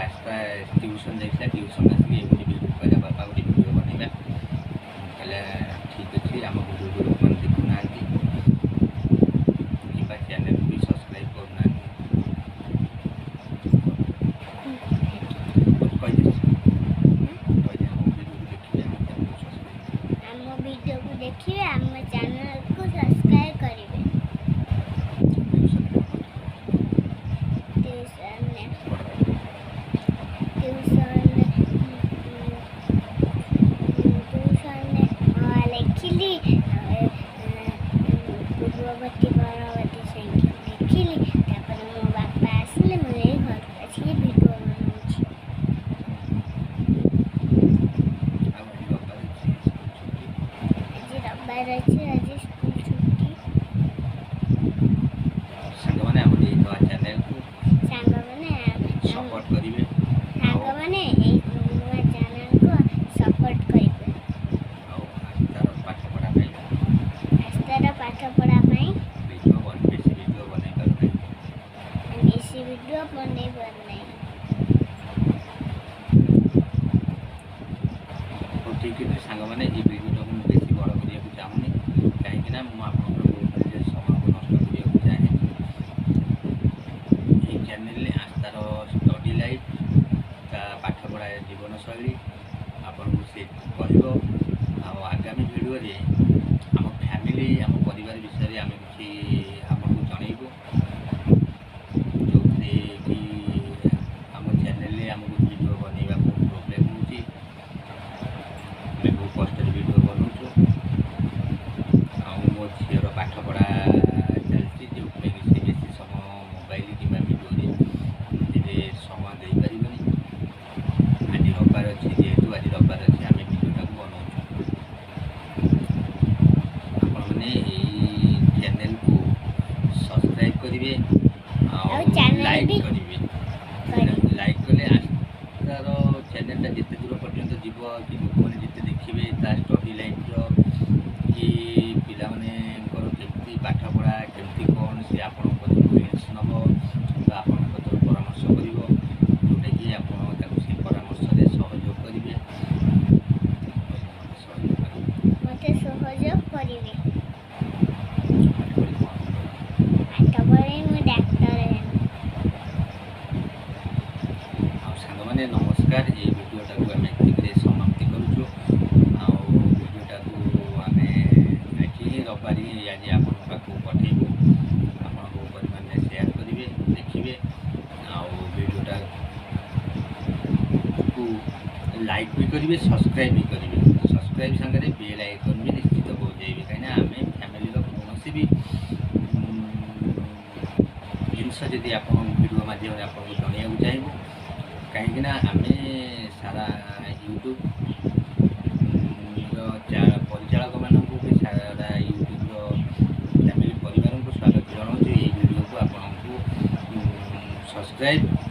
आस्था tuition जाइए tuition आसिक ये video कहला बापा गोटे भिडियो बनइबा कहला ठीक अच्छे आम भिडियो लोक मैंने देखुना कि चैनल भी सब्सक्राइब करना वीडियो को देखिए आम चैनल को सब्सक्राइब करेंगे लिखिली पूर्ववर्ती परवर्ती संख्या लिखिली मो बापा आसिले मुझे घर आसिक भिडियो बनाऊँगी आज रविवार अच्छे आज स्कूल छुट्टी सांग मैंने आम चैनल को सपोर्ट करेंगे सांग मैंने नुआ चैनल को सपोर्ट करेंगे आस्तार पाठ पढ़ा बेसी वीडियो बनई पारना ठीक है सांग मैंने ये भिडियो को बेसी बड़ करने चाहूनी कहीं मुझे समय को नष्ट करने चाहे ये चैनल आस्तार स्टडी लाइफ पाठ पढ़ा जीवन शैली आपन से कह आगामी भिडियो आम फैमिली आम परिवार विषय आम कि आपको जनइबू जो कि आम चैनल आमको भिडियो बनइबा बहुत प्रोब्लेम होती बहुत कष्ट भिडियो बनाऊँ मो झीर पाठ पढ़ा चलती जो से बेसी समय मोबाइल कि भिडियो समय दे पार आज रविवार अच्छे जेहेतु आज रविवार अच्छे आम भिडियोटा बनाऊँ आपने चैनल को सब्सक्राइब करेंगे लाइक करेंगे लाइक कले आस्तार चैनलटा जिते दूर पर्यंत जीव कि लोक मैंने जिते देखिए तार स्टडी लाइफ कि पिला केमती पाठ पढ़ा केमती कौन से आपण इन्फ्लुएंस नब आपण परामर्श कर जोटा कि आप से परामर्श सहयोग करेंगे मत सहयोग करेंगे सांगने नमस्कार ये भिडियोटा को आम एतिके समाप्ति करूँ भिडियोटा को आम आज रविवार आज आप पठेबू आप परिमाण शेयर करेंगे देखिए भिडियोटा को लाइक भी करेंगे सब्सक्राइब भी करेंगे सब्सक्राइब सागर बेल आइकन भी निश्चित बजाइबे कहीं आम फैमिली कौन भी जिनस जदि आप भिडियो माध्यम आपको जनवाक चाहबू कहीं आम सारा यूट्यूब परिचालक मानक भी सारा यूट्यूब फैमिली परिवार को स्वागत जनाऊँ ये भिडियो को आपको सब्सक्राइब